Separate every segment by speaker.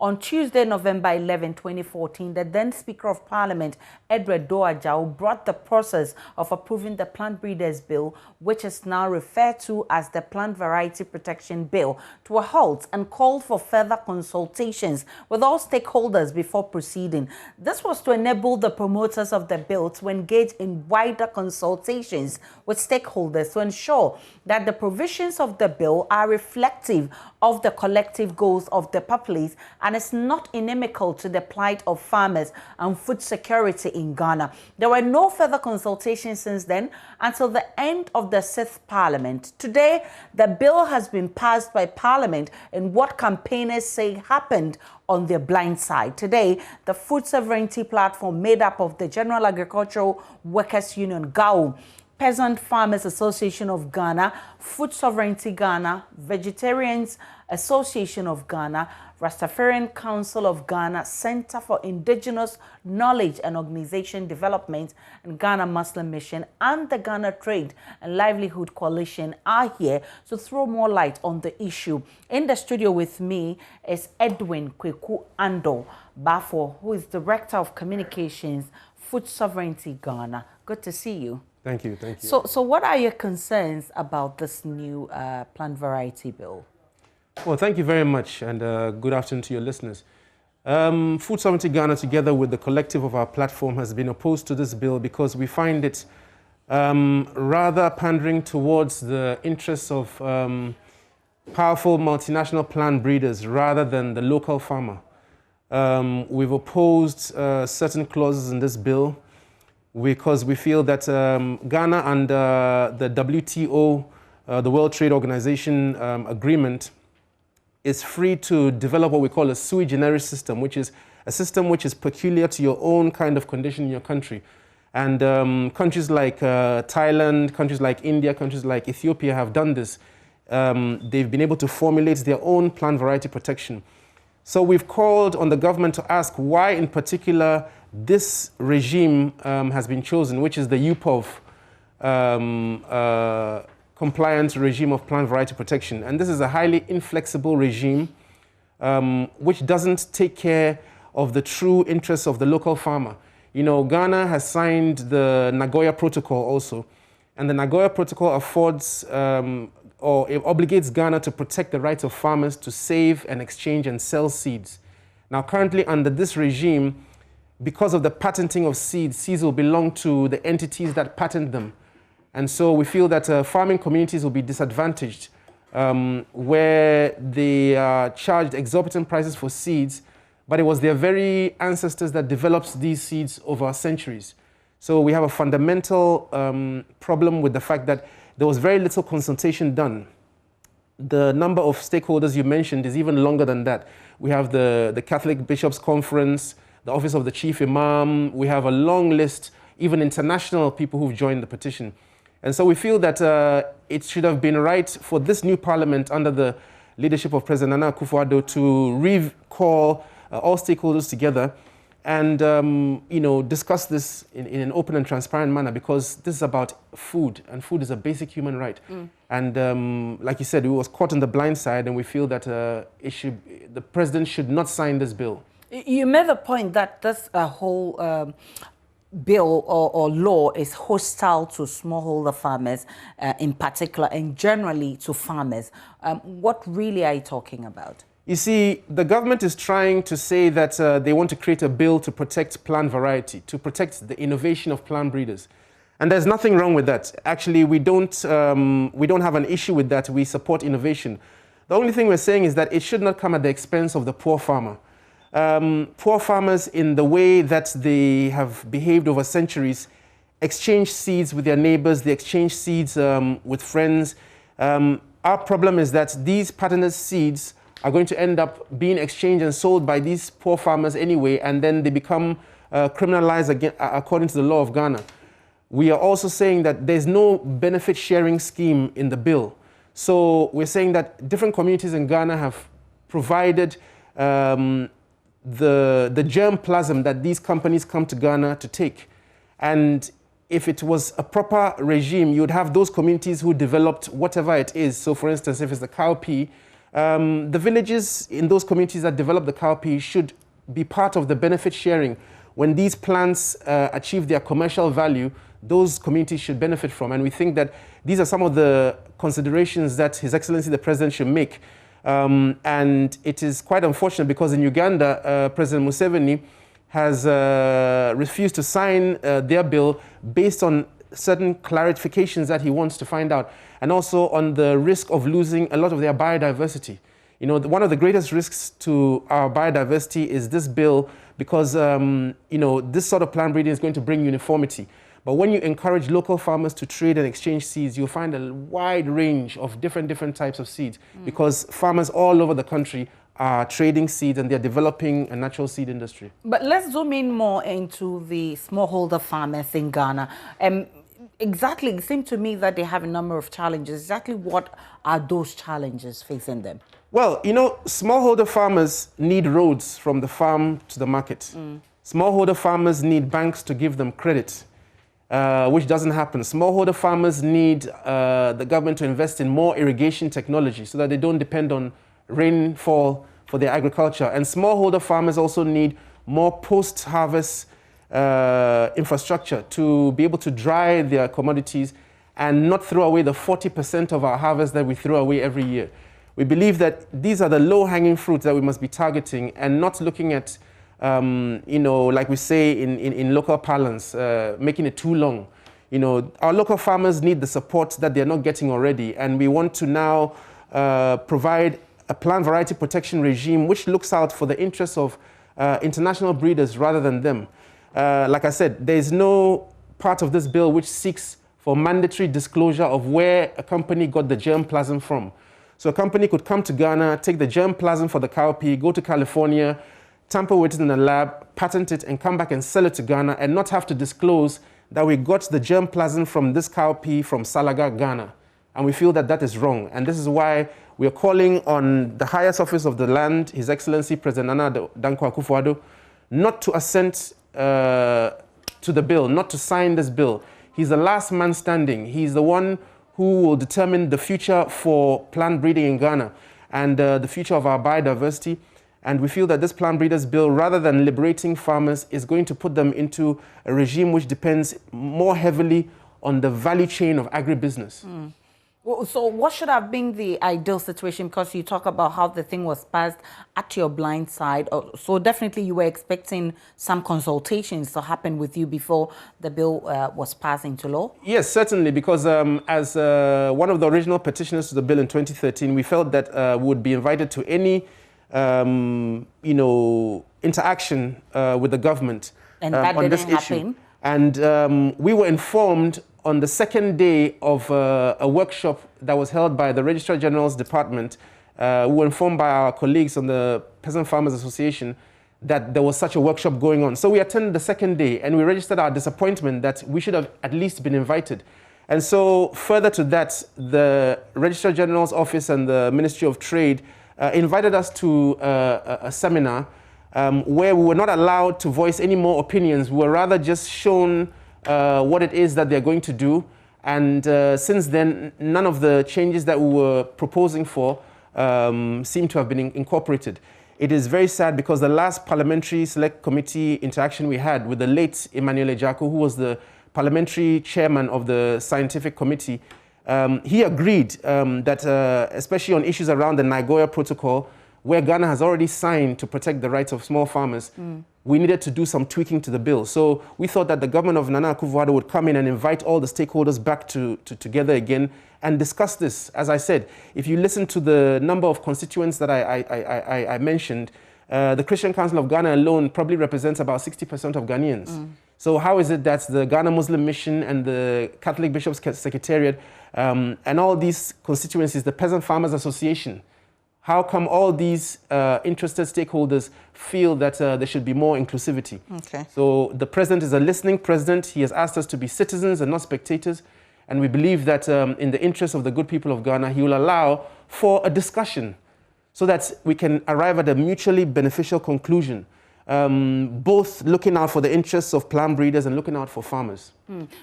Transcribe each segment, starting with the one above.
Speaker 1: On Tuesday, November 11, 2014, the then Speaker of Parliament, Edward Doajao, brought the process of approving the Plant Breeders Bill, which is now referred to as the Plant Variety Protection Bill, to a halt and called for further consultations with all stakeholders before proceeding. This was to enable the promoters of the bill to engage in wider consultations with stakeholders to ensure that the provisions of the bill are reflective of the collective goals of the populace and is not inimical to the plight of farmers and food security in Ghana. There were no further consultations since then until the end of the 6th Parliament. Today, the bill has been passed by Parliament in what campaigners say happened on their blind side. Today, the Food Sovereignty Platform, made up of the General Agricultural Workers Union, gov't, Peasant Farmers Association of Ghana, Food Sovereignty Ghana, Vegetarians Association of Ghana, Rastafarian Council of Ghana, Center for Indigenous Knowledge and Organization Development, and Ghana Muslim Mission, and the Ghana Trade and Livelihood Coalition are here to throw more light on the issue. In the studio with me is Edwin Kweku Ando Bafo, who is Director of Communications, Food Sovereignty Ghana. Good to see you.
Speaker 2: Thank you, thank you.
Speaker 1: So what are your concerns about this new plant variety bill?
Speaker 2: Well, thank you very much, and good afternoon to your listeners. Food Sovereignty Ghana, together with the collective of our platform, has been opposed to this bill because we find it rather pandering towards the interests of powerful multinational plant breeders rather than the local farmer. We've opposed certain clauses in this bill because we feel that Ghana under the WTO, the World Trade Organization agreement, is free to develop what we call a sui generis system, which is a system which is peculiar to your own kind of condition in your country. And countries like Thailand, countries like India, countries like Ethiopia have done this. They've been able to formulate their own plant variety protection. So we've called on the government to ask why in particular this regime has been chosen, which is the UPOV compliant regime of plant variety protection. And this is a highly inflexible regime which doesn't take care of the true interests of the local farmer. You know, Ghana has signed the Nagoya Protocol also, and the Nagoya Protocol affords or it obligates Ghana to protect the rights of farmers to save and exchange and sell seeds. Now, currently under this regime, because of the patenting of seeds, seeds will belong to the entities that patent them. And so we feel that farming communities will be disadvantaged where they are charged exorbitant prices for seeds, but it was their very ancestors that developed these seeds over centuries. So we have a fundamental problem with the fact that there was very little consultation done. The number of stakeholders you mentioned is even longer than that. We have the Catholic Bishops' Conference, the Office of the Chief Imam. We have a long list, even international people who've joined the petition. And so we feel that it should have been right for this new parliament under the leadership of President Nana Akufo-Addo to recall all stakeholders together and discuss this in an open and transparent manner, because this is about food, and food is a basic human right. And like you said, it was caught on the blind side, and we feel that the president should not sign this bill.
Speaker 1: You made a point that this whole bill or law is hostile to smallholder farmers in particular, and generally to farmers. What really are you talking about?
Speaker 2: You see, the government is trying to say that they want to create a bill to protect plant variety, to protect the innovation of plant breeders. And there's nothing wrong with that. Actually, we don't have an issue with that. We support innovation. The only thing we're saying is that it should not come at the expense of the poor farmer. Poor farmers, in the way that they have behaved over centuries, exchange seeds with their neighbors, they exchange seeds with friends. Our problem is that these patented seeds are going to end up being exchanged and sold by these poor farmers anyway, and then they become criminalized again, according to the law of Ghana. We are also saying that there's no benefit sharing scheme in the bill. So we're saying that different communities in Ghana have provided the germplasm that these companies come to Ghana to take. And if it was a proper regime, you would have those communities who developed whatever it is. So for instance, if it's the cowpea, The villages in those communities that develop the cowpea should be part of the benefit sharing. When these plants achieve their commercial value, those communities should benefit from. And we think that these are some of the considerations that His Excellency the President should make. And it is quite unfortunate because in Uganda, President Museveni has refused to sign their bill based on certain clarifications that he wants to find out, and also on the risk of losing a lot of their biodiversity. You know, one of the greatest risks to our biodiversity is this bill because, you know, this sort of plant breeding is going to bring uniformity. But when you encourage local farmers to trade and exchange seeds, you'll find a wide range of different types of seeds because farmers all over the country are trading seeds and they're developing a natural seed industry.
Speaker 1: But let's zoom in more into the smallholder farmers in Ghana. Exactly, it seems to me that they have a number of challenges. Exactly what are those challenges facing them?
Speaker 2: Well, you know, smallholder farmers need roads from the farm to the market. Smallholder farmers need banks to give them credit, which doesn't happen. Smallholder farmers need the government to invest in more irrigation technology so that they don't depend on rainfall for their agriculture. And smallholder farmers also need more post-harvest infrastructure to be able to dry their commodities and not throw away the 40% of our harvest that we throw away every year. We believe that these are the low-hanging fruits that we must be targeting and not looking at, you know, like we say in local parlance, making it too long. You know, our local farmers need the support that they're not getting already, and we want to now provide a plant variety protection regime which looks out for the interests of international breeders rather than them. Like I said, there is no part of this bill which seeks for mandatory disclosure of where a company got the germplasm from. So a company could come to Ghana, take the germplasm for the cowpea, go to California, tamper with it in a lab, patent it, and come back and sell it to Ghana and not have to disclose that we got the germplasm from this cowpea from Salaga, Ghana. And we feel that that is wrong. And this is why we are calling on the highest office of the land, His Excellency President Nana Dankwa Akufo-Addo, not to assent to the bill, not to sign this bill. He's the last man standing. He's the one who will determine the future for plant breeding in Ghana and the future of our biodiversity. And we feel that this plant breeders bill, rather than liberating farmers, is going to put them into a regime which depends more heavily on the value chain of agribusiness.
Speaker 1: So what should have been the ideal situation? Because you talk about how the thing was passed at your blind side. So definitely you were expecting some consultations to happen with you before the bill was passed into law? Yes,
Speaker 2: certainly, because as one of the original petitioners to the bill in 2013, we felt that we would be invited to any you know, interaction with the government on this issue. And we were informed on the second day of a workshop that was held by the Registrar General's Department. We were informed by our colleagues on the Peasant Farmers Association that there was such a workshop going on. So we attended the second day and we registered our disappointment that we should have at least been invited. And so further to that, the Registrar General's Office and the Ministry of Trade invited us to a seminar where we were not allowed to voice any more opinions. We were rather just shown what it is that they're going to do. And since then, none of the changes that we were proposing for seem to have been incorporated. It is very sad because the last Parliamentary Select Committee interaction we had with the late Emmanuel Ejako, who was the parliamentary chairman of the Scientific Committee, he agreed that, especially on issues around the Nagoya Protocol, where Ghana has already signed to protect the rights of small farmers, we needed to do some tweaking to the bill. So we thought that the government of Nana Akufo-Addo would come in and invite all the stakeholders back together again and discuss this. As I said, if you listen to the number of constituents that I mentioned, the Christian Council of Ghana alone probably represents about 60% of Ghanaians. So how is it that the Ghana Muslim Mission and the Catholic Bishops Secretariat and all these constituencies, the Peasant Farmers Association, how come all these interested stakeholders feel that there should be more inclusivity?
Speaker 1: Okay.
Speaker 2: So the president is a listening president. He has asked us to be citizens and not spectators. And we believe that in the interest of the good people of Ghana, he will allow for a discussion so that we can arrive at a mutually beneficial conclusion. both looking out for the interests of plant breeders and looking out for farmers.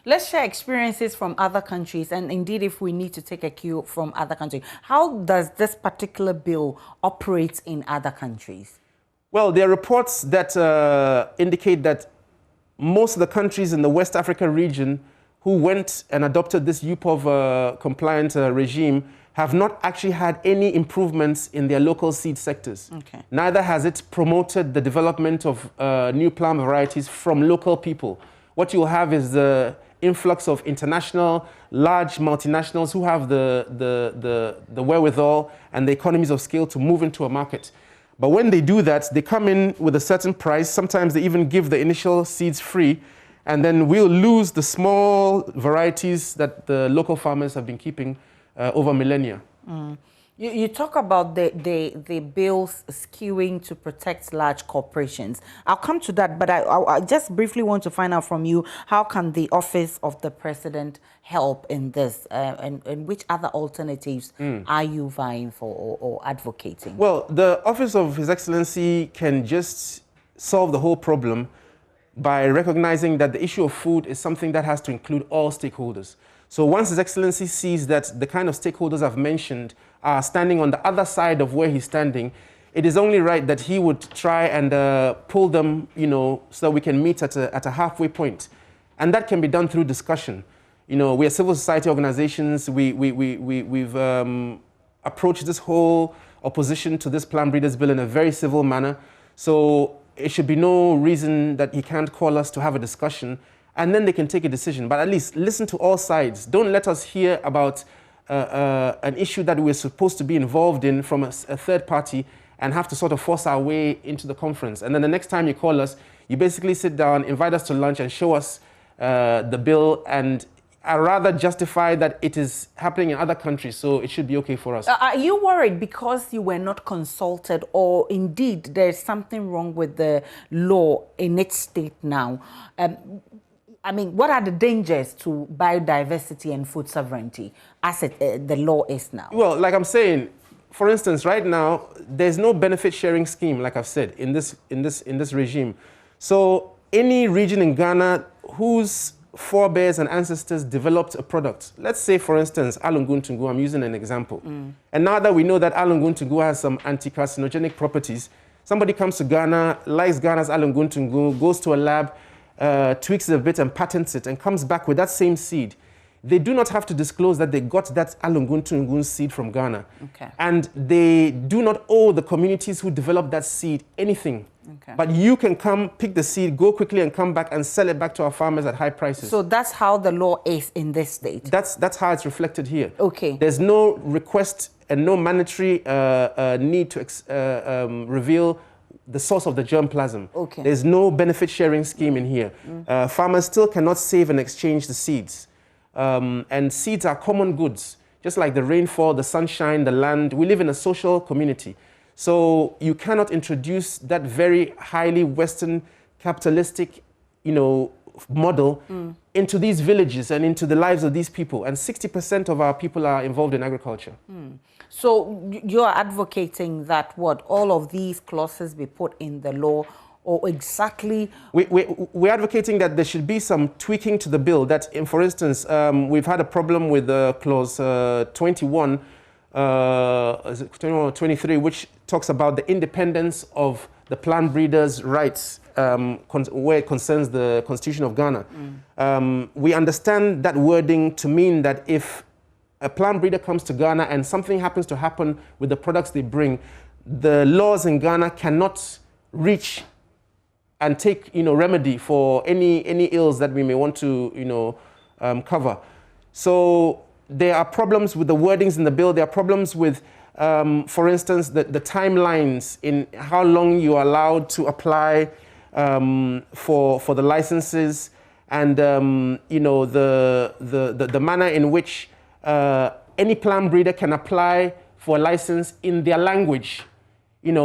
Speaker 1: Let's share experiences from other countries, and indeed if we need to take a cue from other countries. How does this particular bill operate in other countries?
Speaker 2: Well, there are reports that indicate that most of the countries in the West Africa region who went and adopted this UPOV compliant regime have not actually had any improvements in their local seed sectors.
Speaker 1: Okay.
Speaker 2: Neither has it promoted the development of new plant varieties from local people. What you'll have is the influx of international, large multinationals who have the wherewithal and the economies of scale to move into a market. But when they do that, they come in with a certain price. Sometimes they even give the initial seeds free, and then we'll lose the small varieties that the local farmers have been keeping over millennia.
Speaker 1: You talk about the bills skewing to protect large corporations. I'll come to that, but I just briefly want to find out from you, how can the Office of the President help in this? And which other alternatives are you vying for or advocating?
Speaker 2: Well, the Office of His Excellency can just solve the whole problem by recognizing that the issue of food is something that has to include all stakeholders. So once His Excellency sees that the kind of stakeholders I've mentioned are standing on the other side of where he's standing, it is only right that he would try and pull them, so that we can meet at a halfway point. And that can be done through discussion. We are civil society organizations. We've approached this whole opposition to this plant breeders bill in a very civil manner. So it should be no reason that he can't call us to have a discussion, and then they can take a decision. But at least listen to all sides. Don't let us hear about an issue that we're supposed to be involved in from a third party and have to sort of force our way into the conference. And then the next time you call us, you basically sit down, invite us to lunch and show us the bill, and I rather justify that it is happening in other countries, so it should be okay for us.
Speaker 1: Are you worried because you were not consulted, or indeed there's something wrong with the law in its state now? I mean, what are the dangers to biodiversity and food sovereignty as the law is now?
Speaker 2: Well, like I'm saying, for instance, right now, there's no benefit sharing scheme, like I've said, in this regime. So any region in Ghana whose forebears and ancestors developed a product, let's say, for instance, alunguntungu, I'm using an example. And now that we know that alunguntungu has some anti-carcinogenic properties, somebody comes to Ghana, likes Ghana's alunguntungu, goes to a lab, tweaks it a bit and patents it and comes back with that same seed. They do not have to disclose that they got that alunguntungu seed from Ghana.
Speaker 1: Okay.
Speaker 2: And they do not owe the communities who developed that seed anything.
Speaker 1: Okay.
Speaker 2: But you can come, pick the seed, go quickly and come back and sell it back to our farmers at high prices.
Speaker 1: So that's how the law is in this state?
Speaker 2: That's how it's reflected here.
Speaker 1: Okay.
Speaker 2: There's no request and no mandatory need to reveal the source of the germplasm.
Speaker 1: Okay.
Speaker 2: There's no benefit sharing scheme in here. Farmers still cannot save and exchange the seeds. And seeds are common goods, just like the rainfall, the sunshine, the land. We live in a social community. So you cannot introduce that very highly Western capitalistic, model into these villages and into the lives of these people. And 60% of our people are involved in agriculture.
Speaker 1: So you're advocating that all of these clauses be put in the law, or exactly?
Speaker 2: We're advocating that there should be some tweaking to the bill. That, for instance, we've had a problem with clause 21, is it 21 or 23, which talks about the independence of the plant breeders' rights where it concerns the Constitution of Ghana. We understand that wording to mean that if a plant breeder comes to Ghana and something happens to happen with the products they bring, the laws in Ghana cannot reach and take remedy for any ills that we may want to cover. So there are problems with the wordings in the bill. There are problems with, for instance, the timelines in how long you are allowed to apply for the licenses, and the manner in which any plant breeder can apply for a license in their language.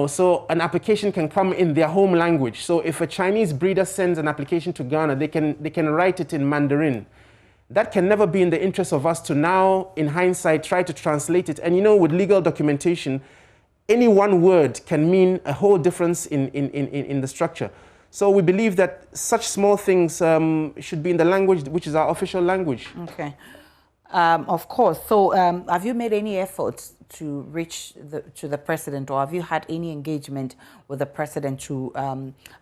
Speaker 2: So an application can come in their home language. So if a Chinese breeder sends an application to Ghana, they can write it in Mandarin. That can never be in the interest of us to now, in hindsight, try to translate it. And with legal documentation, any one word can mean a whole difference in the structure. So we believe that such small things should be in the language which is our official language.
Speaker 1: Okay. Of course. So have you made any efforts to reach the president, or have you had any engagement with the president to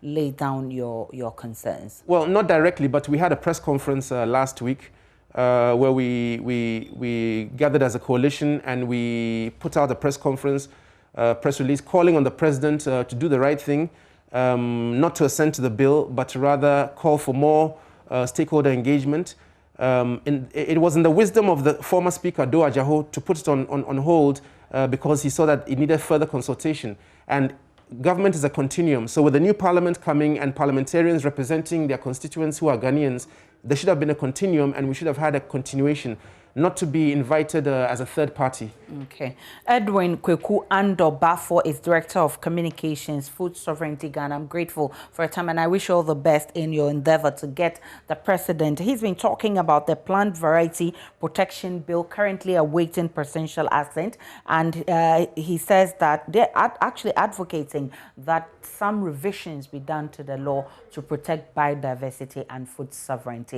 Speaker 1: lay down your concerns?
Speaker 2: Well, not directly, but we had a press conference last week where we gathered as a coalition, and we put out a press release calling on the president to do the right thing, not to assent to the bill, but to rather call for more stakeholder engagement. It was in the wisdom of the former speaker, Doa Jaho, to put it on hold because he saw that it needed further consultation. And government is a continuum. So with the new parliament coming and parliamentarians representing their constituents who are Ghanaians, there should have been a continuum, and we should have had a continuation, not to be invited as a third party.
Speaker 1: Okay. Edwin Kweku Ando Bafo is Director of Communications, Food Sovereignty Ghana. I'm grateful for your time, and I wish you all the best in your endeavor to get the president. He's been talking about the Plant Variety Protection Bill currently awaiting presidential assent, and he says that they're actually advocating that some revisions be done to the law to protect biodiversity and food sovereignty.